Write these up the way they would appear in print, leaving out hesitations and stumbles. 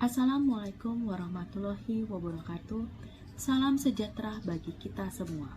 Assalamualaikum warahmatullahi wabarakatuh. Salam sejahtera bagi kita semua.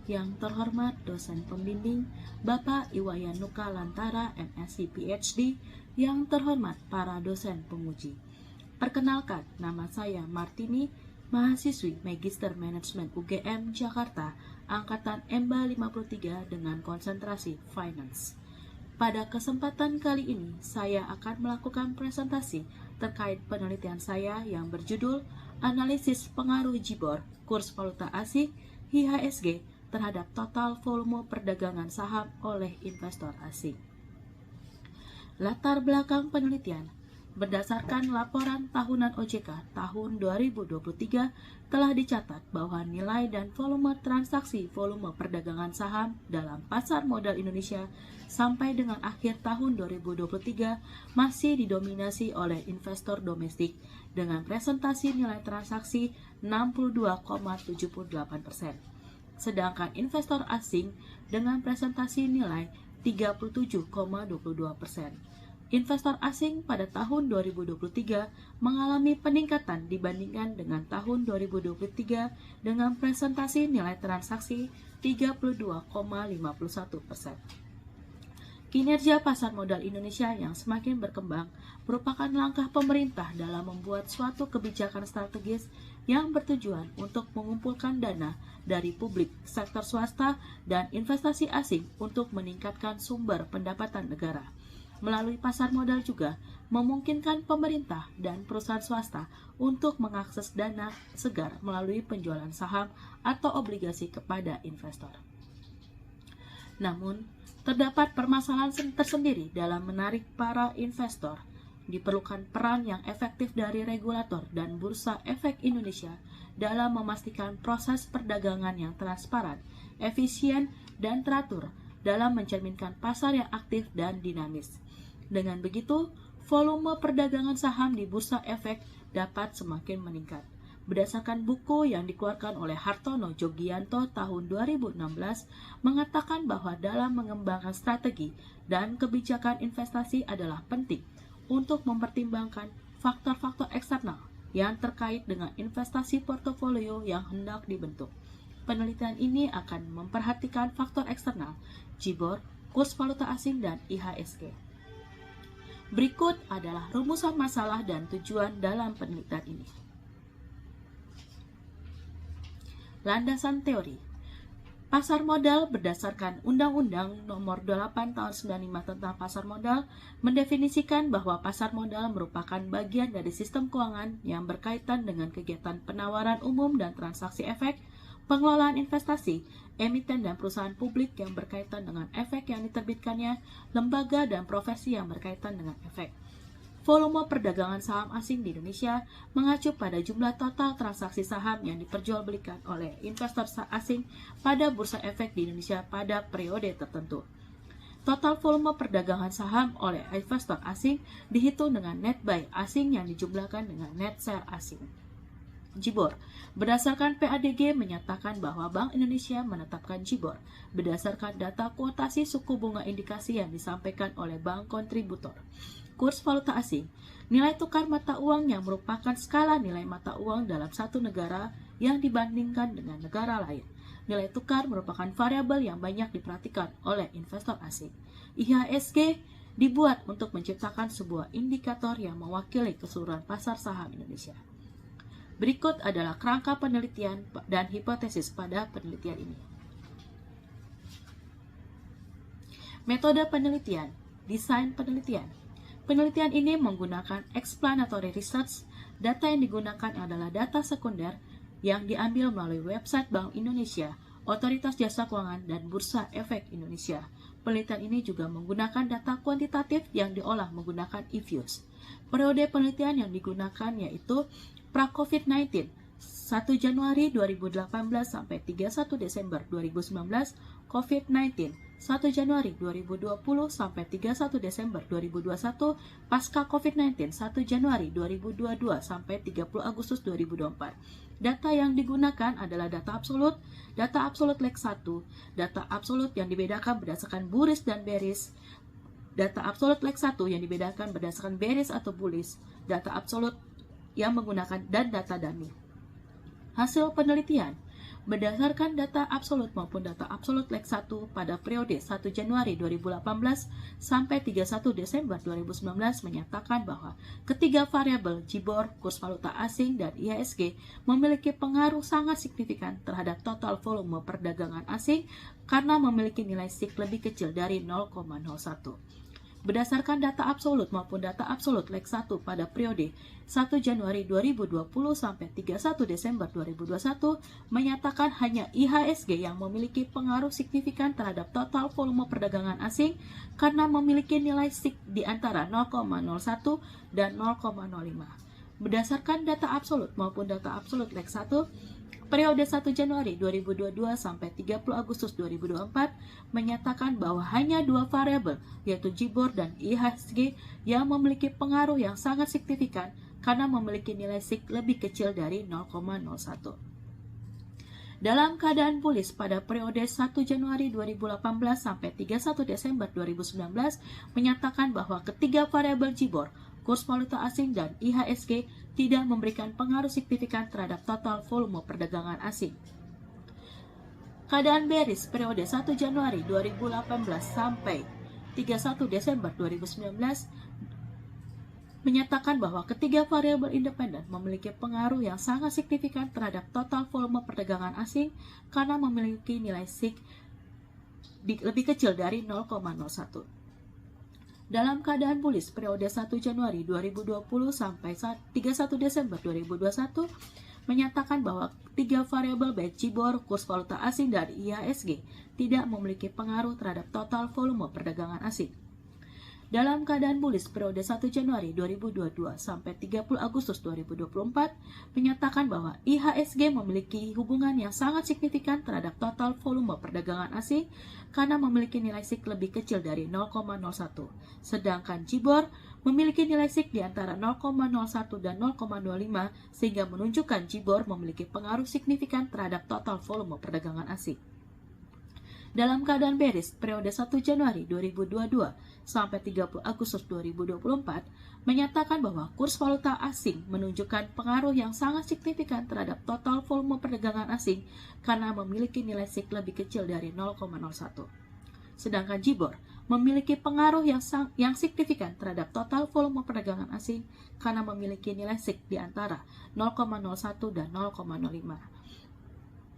Yang terhormat dosen pembimbing Bapak Iwayanuka Lantara MSc PhD, yang terhormat para dosen penguji. Perkenalkan, nama saya Martini, mahasiswi Magister Manajemen UGM Jakarta, angkatan EMBA 53 dengan konsentrasi Finance. Pada kesempatan kali ini, saya akan melakukan presentasi terkait penelitian saya yang berjudul Analisis Pengaruh JIBOR, Kurs Valuta Asing, IHSG, terhadap total volume perdagangan saham oleh investor asing. Latar belakang penelitian. Berdasarkan laporan tahunan OJK tahun 2023, telah dicatat bahwa nilai dan volume transaksi volume perdagangan saham dalam pasar modal Indonesia sampai dengan akhir tahun 2023 masih didominasi oleh investor domestik dengan presentasi nilai transaksi 62,78%. Sedangkan investor asing dengan presentasi nilai 37,22%. Investor asing pada tahun 2023 mengalami peningkatan dibandingkan dengan tahun 2023 dengan presentasi nilai transaksi 32,51%. Kinerja pasar modal Indonesia yang semakin berkembang merupakan langkah pemerintah dalam membuat suatu kebijakan strategis yang bertujuan untuk mengumpulkan dana dari publik, sektor swasta, dan investasi asing untuk meningkatkan sumber pendapatan negara. Melalui pasar modal juga memungkinkan pemerintah dan perusahaan swasta untuk mengakses dana segar melalui penjualan saham atau obligasi kepada investor. Namun, terdapat permasalahan tersendiri dalam menarik para investor. Diperlukan peran yang efektif dari regulator dan Bursa Efek Indonesia dalam memastikan proses perdagangan yang transparan, efisien, dan teratur dalam mencerminkan pasar yang aktif dan dinamis. Dengan begitu, volume perdagangan saham di Bursa Efek dapat semakin meningkat. Berdasarkan buku yang dikeluarkan oleh Hartono Jogianto tahun 2016 mengatakan bahwa dalam mengembangkan strategi dan kebijakan investasi adalah penting untuk mempertimbangkan faktor-faktor eksternal yang terkait dengan investasi portofolio yang hendak dibentuk. Penelitian ini akan memperhatikan faktor eksternal, JIBOR, kurs valuta asing, dan IHSG. Berikut adalah rumusan masalah dan tujuan dalam penelitian ini. Landasan teori. Pasar modal berdasarkan Undang-Undang Nomor 8 Tahun 95 tentang Pasar Modal mendefinisikan bahwa pasar modal merupakan bagian dari sistem keuangan yang berkaitan dengan kegiatan penawaran umum dan transaksi efek, pengelolaan investasi, emiten dan perusahaan publik yang berkaitan dengan efek yang diterbitkannya, lembaga dan profesi yang berkaitan dengan efek. Volume perdagangan saham asing di Indonesia mengacu pada jumlah total transaksi saham yang diperjualbelikan oleh investor asing pada bursa efek di Indonesia pada periode tertentu. Total volume perdagangan saham oleh investor asing dihitung dengan net buy asing yang dijumlahkan dengan net sell asing. JIBOR. Berdasarkan PADG menyatakan bahwa Bank Indonesia menetapkan JIBOR berdasarkan data kuotasi suku bunga indikasi yang disampaikan oleh bank kontributor. Kurs valuta asing, nilai tukar mata uang yang merupakan skala nilai mata uang dalam satu negara yang dibandingkan dengan negara lain. Nilai tukar merupakan variabel yang banyak diperhatikan oleh investor asing. IHSG dibuat untuk menciptakan sebuah indikator yang mewakili keseluruhan pasar saham Indonesia. Berikut adalah kerangka penelitian dan hipotesis pada penelitian ini. Metode penelitian, desain penelitian. Penelitian ini menggunakan explanatory research. Data yang digunakan adalah data sekunder yang diambil melalui website Bank Indonesia, Otoritas Jasa Keuangan, dan Bursa Efek Indonesia. Penelitian ini juga menggunakan data kuantitatif yang diolah menggunakan eViews. Periode penelitian yang digunakan yaitu pra-COVID-19, 1 Januari 2018 sampai 31 Desember 2019, COVID-19, 1 Januari 2020 sampai 31 Desember 2021, pasca COVID-19, 1 Januari 2022 sampai 30 Agustus 2024. Data yang digunakan adalah data absolut leg 1, data absolut yang dibedakan berdasarkan bullish dan bearish, data absolut leg 1 yang dibedakan berdasarkan bearish atau bullish, data absolut yang menggunakan data dummy. Hasil penelitian berdasarkan data absolut maupun data absolut leg 1 pada periode 1 Januari 2018 sampai 31 Desember 2019 menyatakan bahwa ketiga variabel JIBOR, kurs valuta asing, dan IHSG memiliki pengaruh sangat signifikan terhadap total volume perdagangan asing karena memiliki nilai SIC lebih kecil dari 0,01. Berdasarkan data absolut maupun data absolut leg 1 pada periode 1 Januari 2020 sampai 31 Desember 2021 menyatakan hanya IHSG yang memiliki pengaruh signifikan terhadap total volume perdagangan asing karena memiliki nilai SIC di antara 0,01 dan 0,05. Berdasarkan data absolut maupun data absolut leg 1 periode 1 Januari 2022 sampai 30 Agustus 2024 menyatakan bahwa hanya dua variabel yaitu JIBOR dan IHSG yang memiliki pengaruh yang sangat signifikan karena memiliki nilai SIC lebih kecil dari 0,01. Dalam keadaan bullish pada periode 1 Januari 2018 sampai 31 Desember 2019 menyatakan bahwa ketiga variabel JIBOR, kurs valuta asing, dan IHSG tidak memberikan pengaruh signifikan terhadap total volume perdagangan asing. Keadaan bearish periode 1 Januari 2018 sampai 31 Desember 2019 menyatakan bahwa ketiga variabel independen memiliki pengaruh yang sangat signifikan terhadap total volume perdagangan asing karena memiliki nilai SIC lebih kecil dari 0,01. Dalam keadaan bullish periode 1 Januari 2020 sampai 31 Desember 2021 menyatakan bahwa tiga variabel baik JIBOR, kurs valuta asing, dan IHSG tidak memiliki pengaruh terhadap total volume perdagangan asing. Dalam keadaan bullish periode 1 Januari 2022 sampai 30 Agustus 2024 menyatakan bahwa IHSG memiliki hubungan yang sangat signifikan terhadap total volume perdagangan asing karena memiliki nilai SIC lebih kecil dari 0,01. Sedangkan JIBOR memiliki nilai SIC di antara 0,01 dan 0,25 sehingga menunjukkan JIBOR memiliki pengaruh signifikan terhadap total volume perdagangan asing. Dalam keadaan bearish periode 1 Januari 2022 sampai 30 Agustus 2024 menyatakan bahwa kurs valuta asing menunjukkan pengaruh yang sangat signifikan terhadap total volume perdagangan asing karena memiliki nilai SIC lebih kecil dari 0,01. Sedangkan JIBOR memiliki pengaruh yang signifikan terhadap total volume perdagangan asing karena memiliki nilai SIC di antara 0,01 dan 0,05.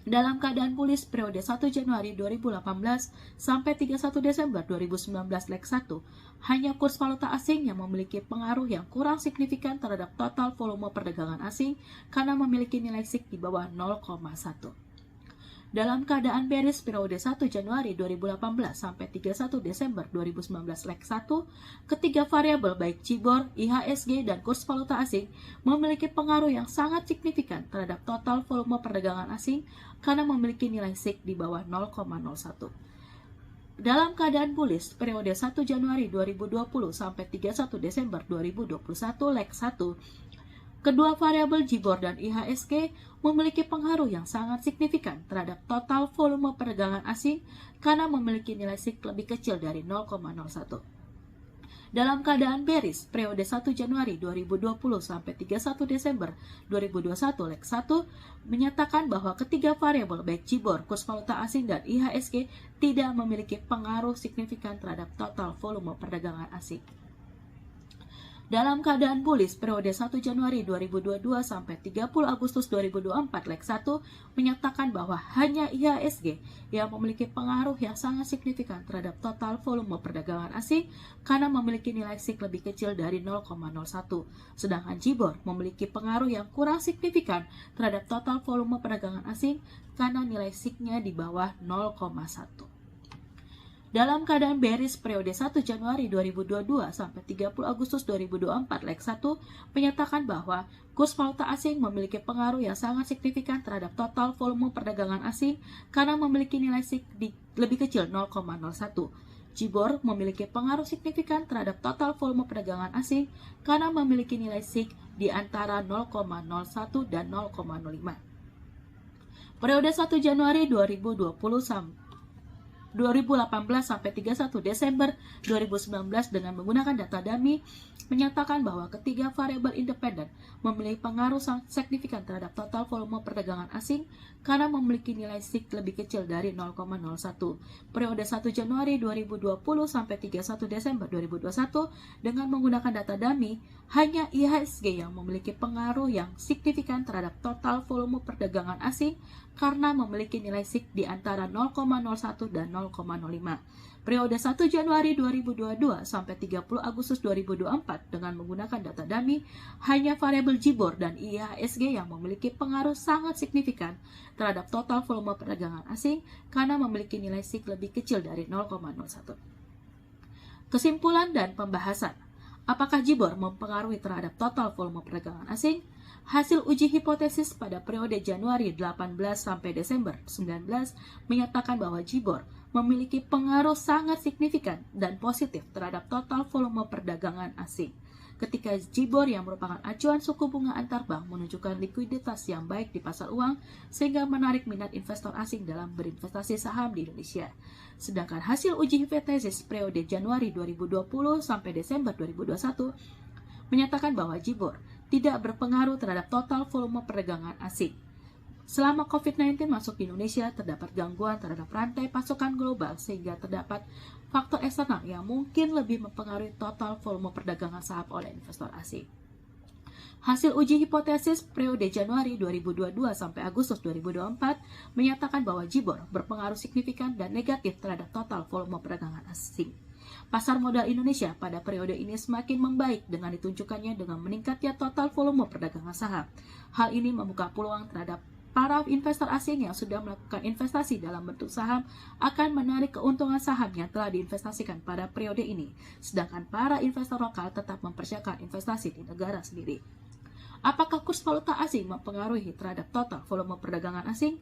Dalam keadaan bullish periode 1 Januari 2018 sampai 31 Desember 2019 leg 1, hanya kurs valuta asing yang memiliki pengaruh yang kurang signifikan terhadap total volume perdagangan asing karena memiliki nilai SIC di bawah 0,1. Dalam keadaan bearish periode 1 Januari 2018 sampai 31 Desember 2019 leg 1, ketiga variabel baik JIBOR, IHSG, dan kurs valuta asing memiliki pengaruh yang sangat signifikan terhadap total volume perdagangan asing karena memiliki nilai SIC di bawah 0,01. Dalam keadaan bullish periode 1 Januari 2020 sampai 31 Desember 2021 leg 1, kedua variabel JIBOR dan IHSG memiliki pengaruh yang sangat signifikan terhadap total volume perdagangan asing karena memiliki nilai SIC lebih kecil dari 0,01. Dalam keadaan bearish periode 1 Januari 2020 sampai 31 Desember 2021 leg 1 menyatakan bahwa ketiga variabel baik JIBOR, kurs valuta asing, dan IHSG tidak memiliki pengaruh signifikan terhadap total volume perdagangan asing. Dalam keadaan bullish periode 1 Januari 2022 sampai 30 Agustus 2024 leg 1 menyatakan bahwa hanya IHSG yang memiliki pengaruh yang sangat signifikan terhadap total volume perdagangan asing karena memiliki nilai SIC lebih kecil dari 0,01. Sedangkan JIBOR memiliki pengaruh yang kurang signifikan terhadap total volume perdagangan asing karena nilai SIC-nya di bawah 0,1. Dalam keadaan bearish periode 1 Januari 2022 sampai 30 Agustus 2024 leg 1 menyatakan bahwa kurs valuta asing memiliki pengaruh yang sangat signifikan terhadap total volume perdagangan asing karena memiliki nilai SIC lebih kecil 0,01. JIBOR memiliki pengaruh signifikan terhadap total volume perdagangan asing karena memiliki nilai SIC di antara 0,01 dan 0,05. Periode 1 Januari 2020 2018 sampai 31 Desember 2019 dengan menggunakan data dummy menyatakan bahwa ketiga variabel independen memiliki pengaruh sangat signifikan terhadap total volume perdagangan asing karena memiliki nilai SIG lebih kecil dari 0,01. Periode 1 Januari 2020 sampai 31 Desember 2021 dengan menggunakan data dummy, hanya IHSG yang memiliki pengaruh yang signifikan terhadap total volume perdagangan asing karena memiliki nilai SIG di antara 0,01 dan 0,05. Periode 1 Januari 2022 sampai 30 Agustus 2024 dengan menggunakan data dummy, hanya variabel JIBOR dan IHSG yang memiliki pengaruh sangat signifikan terhadap total volume perdagangan asing karena memiliki nilai SIG lebih kecil dari 0,01. Kesimpulan dan pembahasan. Apakah JIBOR mempengaruhi terhadap total volume perdagangan asing? Hasil uji hipotesis pada periode Januari 18 sampai Desember 19 menyatakan bahwa JIBOR memiliki pengaruh sangat signifikan dan positif terhadap total volume perdagangan asing. Ketika JIBOR yang merupakan acuan suku bunga antar bank menunjukkan likuiditas yang baik di pasar uang sehingga menarik minat investor asing dalam berinvestasi saham di Indonesia. Sedangkan hasil uji hipotesis periode Januari 2020 sampai Desember 2021 menyatakan bahwa JIBOR tidak berpengaruh terhadap total volume perdagangan asing. Selama COVID-19 masuk di Indonesia, terdapat gangguan terhadap rantai pasokan global sehingga terdapat faktor eksternal yang mungkin lebih mempengaruhi total volume perdagangan saham oleh investor asing. Hasil uji hipotesis periode Januari 2022 sampai Agustus 2024 menyatakan bahwa JIBOR berpengaruh signifikan dan negatif terhadap total volume perdagangan asing. Pasar modal Indonesia pada periode ini semakin membaik dengan ditunjukkannya dengan meningkatnya total volume perdagangan saham. Hal ini membuka peluang terhadap para investor asing yang sudah melakukan investasi dalam bentuk saham akan menarik keuntungan saham yang telah diinvestasikan pada periode ini, sedangkan para investor lokal tetap mempersiapkan investasi di negara sendiri. Apakah kurs valuta asing mempengaruhi terhadap total volume perdagangan asing?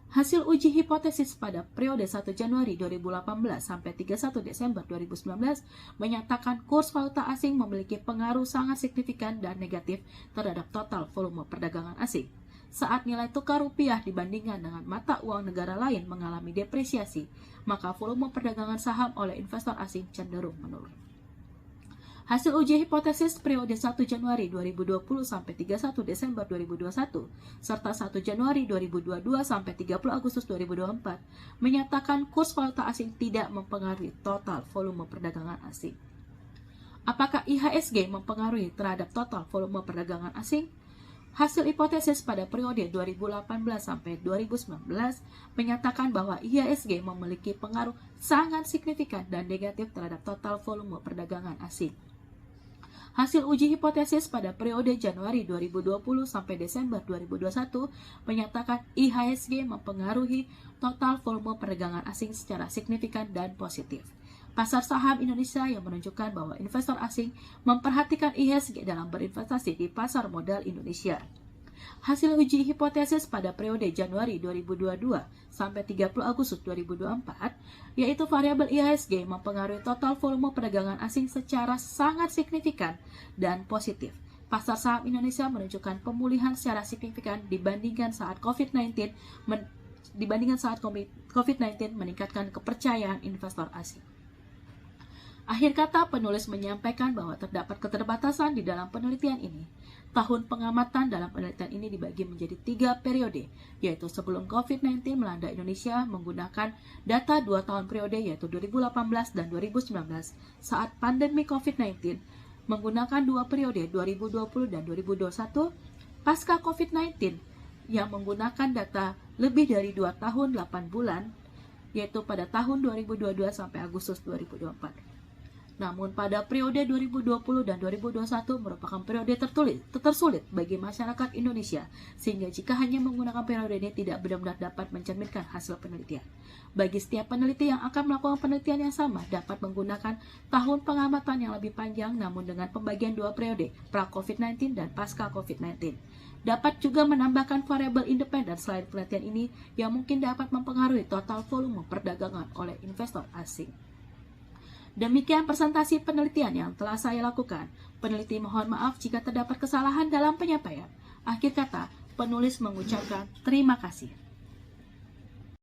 Hasil uji hipotesis pada periode 1 Januari 2018 sampai 31 Desember 2019 menyatakan kurs valuta asing memiliki pengaruh sangat signifikan dan negatif terhadap total volume perdagangan asing. Saat nilai tukar rupiah dibandingkan dengan mata uang negara lain mengalami depresiasi, maka volume perdagangan saham oleh investor asing cenderung menurun. Hasil uji hipotesis periode 1 Januari 2020 sampai 31 Desember 2021 serta 1 Januari 2022 sampai 30 Agustus 2024 menyatakan kurs valuta asing tidak mempengaruhi total volume perdagangan asing. Apakah IHSG mempengaruhi terhadap total volume perdagangan asing? Hasil hipotesis pada periode 2018 sampai 2019 menyatakan bahwa IHSG memiliki pengaruh sangat signifikan dan negatif terhadap total volume perdagangan asing. Hasil uji hipotesis pada periode Januari 2020 sampai Desember 2021 menyatakan IHSG mempengaruhi total volume perdagangan asing secara signifikan dan positif. Pasar saham Indonesia yang menunjukkan bahwa investor asing memperhatikan IHSG dalam berinvestasi di pasar modal Indonesia. Hasil uji hipotesis pada periode Januari 2022 sampai 30 Agustus 2024, yaitu variabel IHSG mempengaruhi total volume perdagangan asing secara sangat signifikan dan positif. Pasar saham Indonesia menunjukkan pemulihan secara signifikan dibandingkan saat COVID-19 meningkatkan kepercayaan investor asing. Akhir kata, penulis menyampaikan bahwa terdapat keterbatasan di dalam penelitian ini. Tahun pengamatan dalam penelitian ini dibagi menjadi 3 periode, yaitu sebelum COVID-19 melanda Indonesia menggunakan data 2 tahun periode yaitu 2018 dan 2019, saat pandemi COVID-19 menggunakan 2 periode 2020 dan 2021, pasca COVID-19 yang menggunakan data lebih dari 2 tahun 8 bulan, yaitu pada tahun 2022 sampai Agustus 2024. Namun pada periode 2020 dan 2021 merupakan periode tersulit bagi masyarakat Indonesia, sehingga jika hanya menggunakan periode ini tidak benar-benar dapat mencerminkan hasil penelitian. Bagi setiap peneliti yang akan melakukan penelitian yang sama dapat menggunakan tahun pengamatan yang lebih panjang namun dengan pembagian 2 periode, pra-COVID-19 dan pasca COVID-19. Dapat juga menambahkan variabel independen selain penelitian ini yang mungkin dapat mempengaruhi total volume perdagangan oleh investor asing. Demikian presentasi penelitian yang telah saya lakukan. Peneliti mohon maaf jika terdapat kesalahan dalam penyampaian. Akhir kata, penulis mengucapkan terima kasih.